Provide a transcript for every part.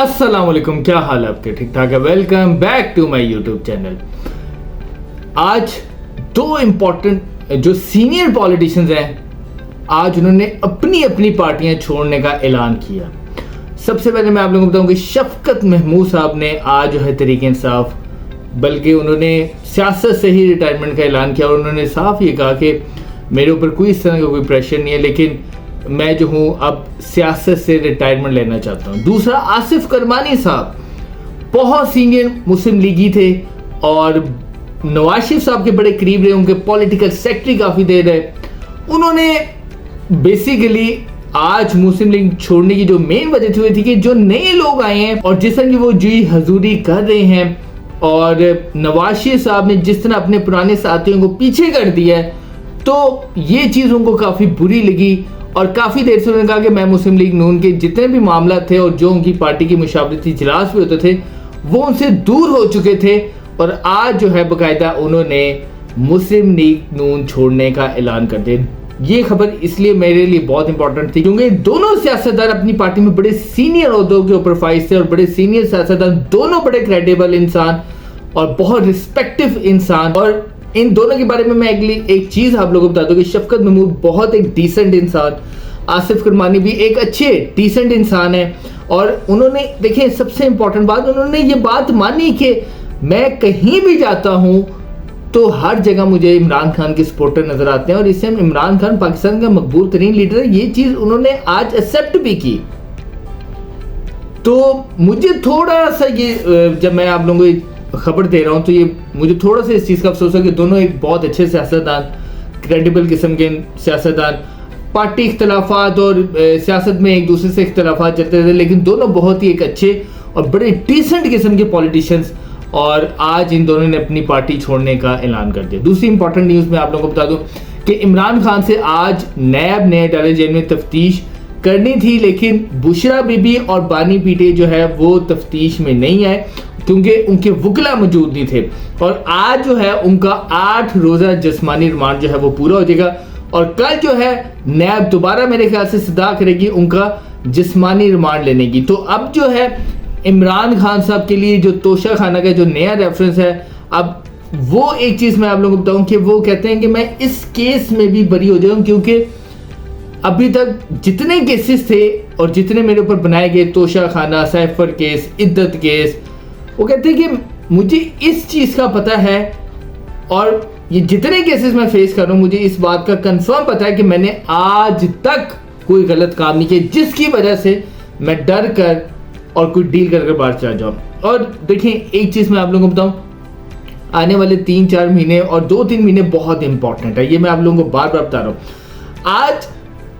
अस्सलाम वालेकुम, क्या हाल है आपके? ठीक ठाक है। Welcome back to my YouTube channel. आज दो इंपॉर्टेंट जो सीनियर पॉलिटिशियंस हैं, आज उन्होंने अपनी अपनी पार्टियां छोड़ने का ऐलान किया। सबसे पहले मैं आप लोगों को बताऊं कि शफकत महमूद साहब ने आज जो है तहरीक इंसाफ, बल्कि उन्होंने सियासत से ही रिटायरमेंट का ऐलान किया और उन्होंने साफ ये कहा कि मेरे ऊपर कोई इस तरह का कोई प्रेशर नहीं है, लेकिन मैं जो हूँ अब सियासत से रिटायरमेंट लेना चाहता हूँ। दूसरा, आसिफ करमानी साहब बहुत सीनियर मुस्लिम लीगी थे और नवाज शरीफ साहब के बड़े करीब रहे, उनके पॉलिटिकल सेक्रेटरी काफ़ी देर रहे। उन्होंने बेसिकली आज मुस्लिम लीग छोड़ने की जो मेन वजह थी वो थी कि जो नए लोग आए हैं और जिस तरह की वो जी हजूरी कर रहे हैं और नवाज शरीफ साहब ने जिस तरह अपने पुराने साथियों को पीछे कर दिया है, तो ये चीज़ उनको काफ़ी बुरी लगी और काफ़ी देर से उन्होंने कहा कि मैं मुस्लिम लीग नून के जितने भी मामला थे और जो उनकी पार्टी की मुशावरती इजलास भी होते थे वो उनसे दूर हो चुके थे और आज जो है बाकायदा उन्होंने मुस्लिम लीग नून छोड़ने का ऐलान कर दिया। ये खबर इसलिए मेरे लिए बहुत इंपॉर्टेंट थी क्योंकि दोनों सियासतदान अपनी पार्टी में बड़े सीनियर ओहदों के ऊपर फाइज थे और बड़े सीनियर सियासतदान, दोनों बड़े क्रेडिबल इंसान और बहुत रिस्पेक्टिव इंसान। और इन दोनों के बारे में मैं अगली एक चीज आप लोगों को बता दूं कि शफकत महमूद बहुत एक डिसेंट इंसान, आसिफ करमानी भी एक अच्छे डिसेंट इंसान है और उन्होंने देखिए सबसे इंपॉर्टेंट बात, उन्होंने ये बात मानी कि मैं कहीं भी जाता हूं तो हर जगह मुझे इमरान खान के सपोर्टर नजर आते हैं और इससे इमरान खान पाकिस्तान का मकबूल तरीन लीडर है, ये चीज उन्होंने आज एक्सेप्ट भी की। तो मुझे थोड़ा सा ये, जब मैं आप लोगों को खबर दे रहा हूं तो ये मुझे थोड़ा सा इस चीज़ का अफसोस है कि दोनों एक बहुत अच्छे सियासतदान, क्रेडिबल किस्म के सियासतदान, पार्टी इख्तलाफात और सियासत में एक दूसरे से इख्तलाफात चलते थे, लेकिन दोनों बहुत ही एक अच्छे और बड़े डिसेंट किस्म के पॉलिटिशियंस, और आज इन दोनों ने अपनी पार्टी छोड़ने का ऐलान कर दिया। दूसरी इंपॉर्टेंट न्यूज़ मैं आप लोगों को बता दूं कि इमरान खान से आज नैब ने डाले जेल में तफ्तीश करनी थी, लेकिन बुशरा बीबी और बानी पीटे जो है वो तफ्तीश में नहीं आए क्योंकि उनके वकला मौजूद नहीं थे। और आज जो है उनका 8 रोज़ा जिस्मानी रिमांड जो है वो पूरा हो जाएगा और कल जो है नैब दोबारा मेरे ख्याल से सदा करेगी उनका जिस्मानी रिमांड लेने की। तो अब जो है इमरान खान साहब के लिए जो तोशा खाना का जो नया रेफरेंस है, अब वो एक चीज़ मैं आप लोगों को बताऊं कि वो कहते हैं कि मैं इस केस में भी बरी हो जाऊं क्योंकि अभी तक जितने केसेस थे और जितने मेरे ऊपर बनाए गए, तोशा खाना, सैफर केस, इद्दत केस, वो कहते हैं कि मुझे इस चीज़ का पता है और ये जितने केसेस मैं फेस कर रहा हूँ मुझे इस बात का कंफर्म पता है कि मैंने आज तक कोई गलत काम नहीं किया जिसकी वजह से मैं डर कर और कोई डील कर बाहर चला जाऊँ। और देखिए एक चीज़ मैं आप लोगों को बताऊँ, आने वाले 3-4 महीने और 2-3 महीने बहुत इंपॉर्टेंट है, ये मैं आप लोगों को बार बार बता रहा हूँ। आज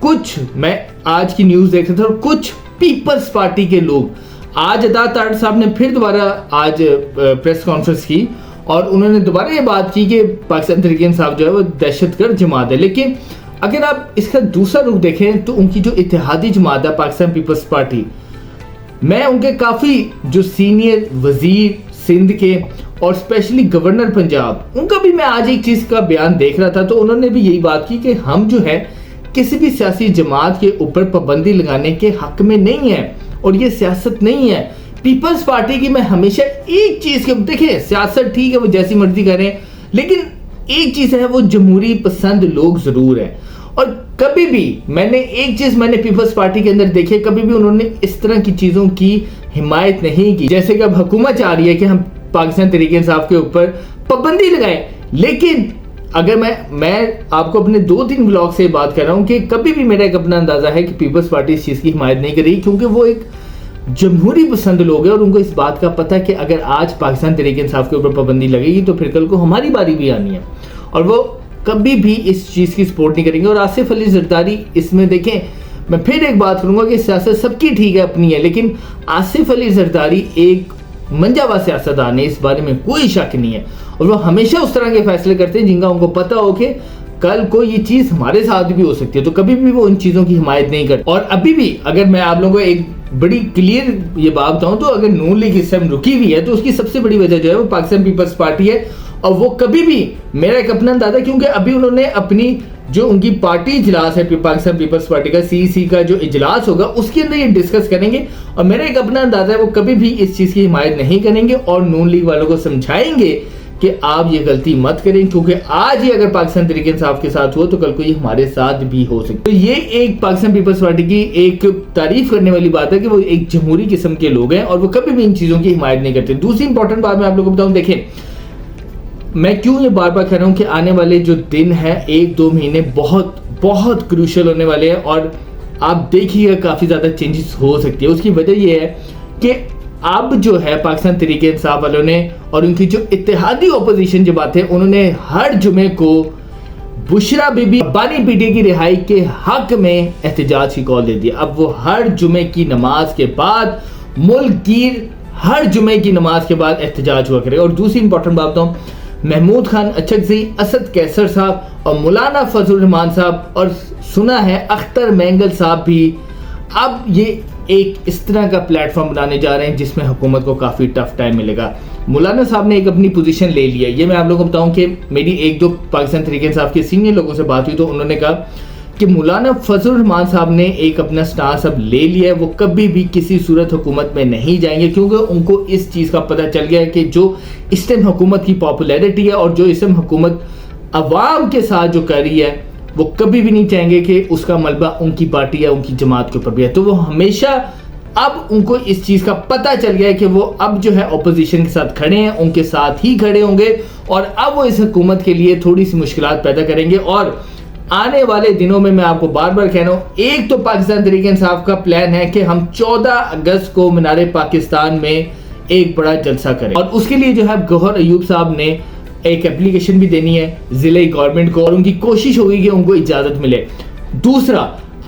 कुछ मैं आज की न्यूज़ देख रहा था और कुछ पीपल्स पार्टी के लोग, आज अदात तारड़ साहब ने फिर दोबारा आज प्रेस कॉन्फ्रेंस की और उन्होंने दोबारा ये बात की कि पाकिस्तान तहरीक इंसाफ जो है वो दहशतगर्द जमात है। लेकिन अगर आप इसका दूसरा रुख देखें तो उनकी जो इत्तेहादी जमात है पाकिस्तान पीपल्स पार्टी, मैं उनके काफ़ी जो सीनियर वजीर सिंध के और स्पेशली गवर्नर पंजाब, उनका भी मैं आज एक चीज़ का बयान देख रहा था तो उन्होंने भी यही बात की कि हम जो है किसी भी सियासी जमात के ऊपर पाबंदी लगाने के हक में नहीं है और ये सियासत नहीं है। पीपल्स पार्टी की मैं हमेशा एक चीज़ के, देखिए सियासत ठीक है वो जैसी मर्जी करें, लेकिन एक चीज़ है वो जमहूरी पसंद लोग ज़रूर हैं। और कभी भी मैंने पीपल्स पार्टी के अंदर देखे, कभी भी उन्होंने इस तरह की चीज़ों की हिमायत नहीं की जैसे कि अब हुकूमत चाह रही है कि हम पाकिस्तान तहरीक इंसाफ के ऊपर पाबंदी लगाएं। लेकिन अगर मैं आपको अपने 2-3 ब्लॉग से बात कर रहा हूं कि कभी भी मेरा एक अपना अंदाजा है कि पीपल्स पार्टी इस चीज़ की हिमायत नहीं करेगी क्योंकि वो एक जमहूरी पसंद लोग हैं और उनको इस बात का पता है कि अगर आज पाकिस्तान तहरीक इंसाफ के ऊपर पाबंदी लगेगी तो फिर कल को हमारी बारी भी आनी है और वो कभी भी इस चीज़ की सपोर्ट नहीं करेंगे। और आसिफ अली जरदारी, इसमें देखें मैं फिर एक बात करूंगा कि सियासत सबकी ठीक है, अपनी है, लेकिन आसिफ अली जरदारी एक मंजावा सियासतदान है, इस बारे में कोई शक नहीं है और वो हमेशा उस तरह के फैसले करते हैं जिनका उनको पता हो कि कल को ये चीज़ हमारे साथ भी हो सकती है, तो कभी भी वो उन चीज़ों की हिमायत नहीं करते। और अभी भी अगर मैं आप लोगों को एक बड़ी क्लियर ये बात बताऊं तो अगर नून लीग इस टाइम रुकी हुई है तो उसकी सबसे बड़ी वजह जो है वो पाकिस्तान पीपल्स पार्टी है और वो कभी भी, मेरा एक अपना अंदाजा, क्योंकि अभी उन्होंने अपनी जो उनकी पार्टी इजलास है पाकिस्तान पीपल्स पार्टी का सीईसी का जो इजलास होगा उसके अंदर ये डिस्कस करेंगे, और मेरा एक अपना अंदाजा है वो कभी भी इस चीज की हिमायत नहीं करेंगे और नून लीग वालों को समझाएंगे कि आप ये गलती मत करें, क्योंकि आज ही अगर पाकिस्तान तहरीक इंसाफ के साथ हुआ तो कल को ये हमारे साथ भी हो सकता है। तो ये एक पाकिस्तान पीपल्स पार्टी की एक तारीफ करने वाली बात है कि वो एक जमहूरी किस्म के लोग हैं और वो कभी भी इन चीजों की हिमायत नहीं करते। दूसरी इंपॉर्टेंट बात मैं आप लोगों को बताऊं, देखें मैं क्यों ये बार बार कह रहा हूं कि आने वाले जो दिन है 1-2 महीने बहुत बहुत क्रूशियल होने वाले हैं और आप देखिएगा काफी ज्यादा चेंजेस हो सकती है। उसकी वजह यह है कि अब जो है पाकिस्तान तहरीक इंसाफ वालों ने और उनकी जो इत्तेहादी ओपोजिशन जमात है उन्होंने हर जुमे को बुशरा बीबी बानी पीटीए की रिहाई के हक में एहतजाज की कॉल दे दी। अब वो हर जुमे की नमाज के बाद मुल्क गिर हर जुमे की नमाज के बाद एहतजाज हुआ करे। और दूसरी इंपॉर्टेंट बात तो महमूद खान अचकज़ई, असद कैसर साहब और मौलाना फजल रहमान साहब और सुना है अख्तर मैंगल साहब भी अब ये एक इस तरह का प्लेटफॉर्म बनाने जा रहे हैं जिसमें हुकूमत को काफ़ी टफ टाइम मिलेगा। मौलाना साहब ने एक अपनी पोजीशन ले लिया। ये मैं आप लोगों को बताऊं कि मेरी 1-2 पाकिस्तान तहरीक इंसाफ के सीनियर लोगों से बात हुई तो उन्होंने कहा कि मौलाना फजल रहमान साहब ने एक अपना स्टांस अब ले लिया है, वो कभी भी किसी सूरत हुकूमत में नहीं जाएंगे, क्योंकि उनको इस चीज़ का पता चल गया है कि जो इस टाइम हुकूमत की पॉपुलैरिटी है और जो इस टाइम हुकूमत अवाम के साथ जो कर रही है वो कभी भी नहीं चाहेंगे कि उसका मलबा उनकी पार्टी या उनकी जमात के ऊपर भी है। तो वो हमेशा अब उनको इस चीज़ का पता चल गया है कि वो अब जो है अपोजिशन के साथ खड़े हैं, उनके साथ ही खड़े होंगे और अब वो इस हुकूमत के लिए थोड़ी सी मुश्किलात पैदा करेंगे। और आने वाले दिनों में मैं आपको बार बार कह रहा हूं, एक तो पाकिस्तान तहरीक इंसाफ का प्लान है कि हम 14 अगस्त को मीनार पाकिस्तान में एक बड़ा जलसा करें और उसके लिए जो है गौहर अयूब साहब ने एक एप्लीकेशन भी देनी है जिले गवर्नमेंट को और उनकी कोशिश होगी कि उनको इजाजत मिले। दूसरा,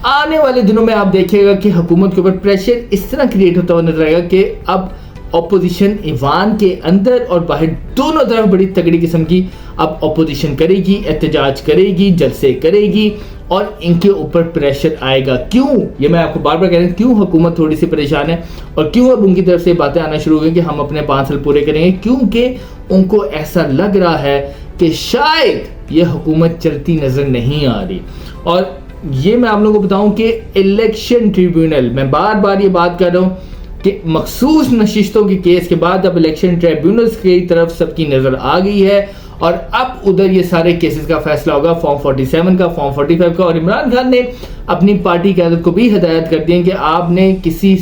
आने वाले दिनों में आप देखिएगा कि हुकूमत के ऊपर प्रेशर इस तरह क्रिएट होता हुआ नजर आएगा कि अब ऑपोजिशन ईवान के अंदर और बाहर दोनों तरफ बड़ी तगड़ी किस्म की अब ऑपोजिशन करेगी, एहतजाज करेगी, जलसे करेगी और इनके ऊपर प्रेशर आएगा। क्यों? ये मैं आपको बार बार कह रहा हूं, क्यों हुकूमत थोड़ी सी परेशान है और क्यों अब उनकी तरफ से बातें आना शुरू हो गई कि हम अपने 5 साल पूरे करेंगे, क्योंकि उनको ऐसा लग रहा है कि शायद ये हुकूमत चलती नजर नहीं आ रही। और ये मैं आप लोगों को बताऊं कि इलेक्शन ट्रिब्यूनल, मैं बार बार ये बात कर रहा हूं कि मखसूस नशिस्तों के केस के बाद अब इलेक्शन ट्रिब्यूनल्स की तरफ सबकी नजर आ गई है और अब उधर ये सारे केसेस का फैसला होगा, फॉर्म 47 का, फॉर्म 45 का। और इमरान खान ने अपनी पार्टी क़यादत को भी हिदायत कर दी है कि आपने किसी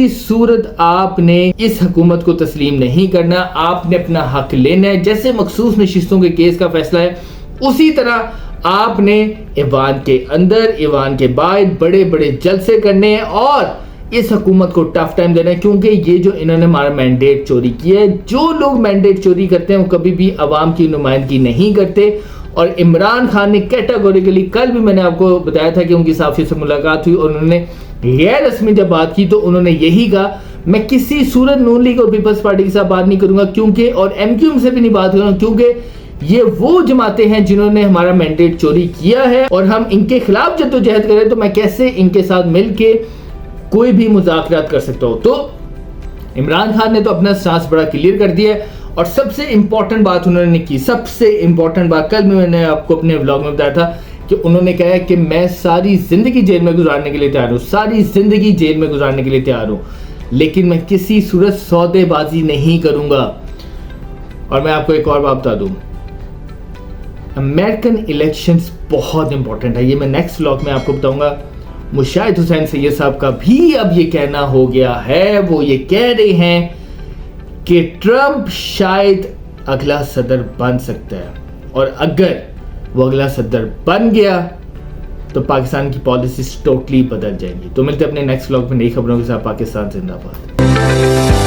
सूरत आपने इस हुकूमत को तस्लीम नहीं करना, आपने अपना हक लेना है। जैसे मखसूस नशिस्तों के केस का फैसला है उसी तरह आपने ईवान के अंदर, ईवान के बाद बड़े बड़े जलसे करने हैं और इस हुकूमत को टफ टाइम देना है, क्योंकि ये जो इन्होंने हमारा मैंडेट चोरी किया है, जो लोग मैंडेट चोरी करते हैं वो कभी भी अवाम की नुमाइंदगी नहीं करते। और इमरान खान ने कैटेगोरिकली, कल भी मैंने आपको बताया था कि उनकी साफी से मुलाकात हुई और उन्होंने गैर रस्मी जब बात की तो उन्होंने यही कहा, मैं किसी सूरत नून लीग और पीपल्स पार्टी के साथ बात नहीं करूंगा क्योंकि, और MQM से भी नहीं बात करूंगा क्योंकि ये वो जमातें हैं जिन्होंने हमारा मैंडेट चोरी किया है और हम इनके खिलाफ जद्दोजहद करें तो मैं कैसे इनके साथ मिलके कोई भी मुज़ाकरात कर सकता हूं। तो इमरान खान ने तो अपना स्टांस बड़ा क्लियर कर दिया है और सबसे इंपॉर्टेंट बात उन्होंने की, सबसे इंपॉर्टेंट बात कल मैंने आपको अपने व्लॉग में बताया था कि उन्होंने कहा कि मैं सारी जिंदगी जेल में गुजारने के लिए तैयार हूं, सारी जिंदगी जेल में गुजारने के लिए तैयार हूं, लेकिन मैं किसी सूरत सौदेबाजी नहीं करूंगा। और मैं आपको एक और बात बता दूं, अमेरिकन इलेक्शंस बहुत इंपॉर्टेंट है, ये मैं नेक्स्ट व्लॉग में आपको बताऊंगा। मुशाहिद हुसैन सैयद साहब का भी अब ये कहना हो गया है, वो ये कह रहे हैं कि ट्रंप शायद अगला सदर बन सकता है और अगर वो अगला सदर बन गया तो पाकिस्तान की पॉलिसीज टोटली बदल जाएंगी। तो मिलते हैं अपने नेक्स्ट व्लॉग में नई खबरों के साथ। पाकिस्तान जिंदाबाद।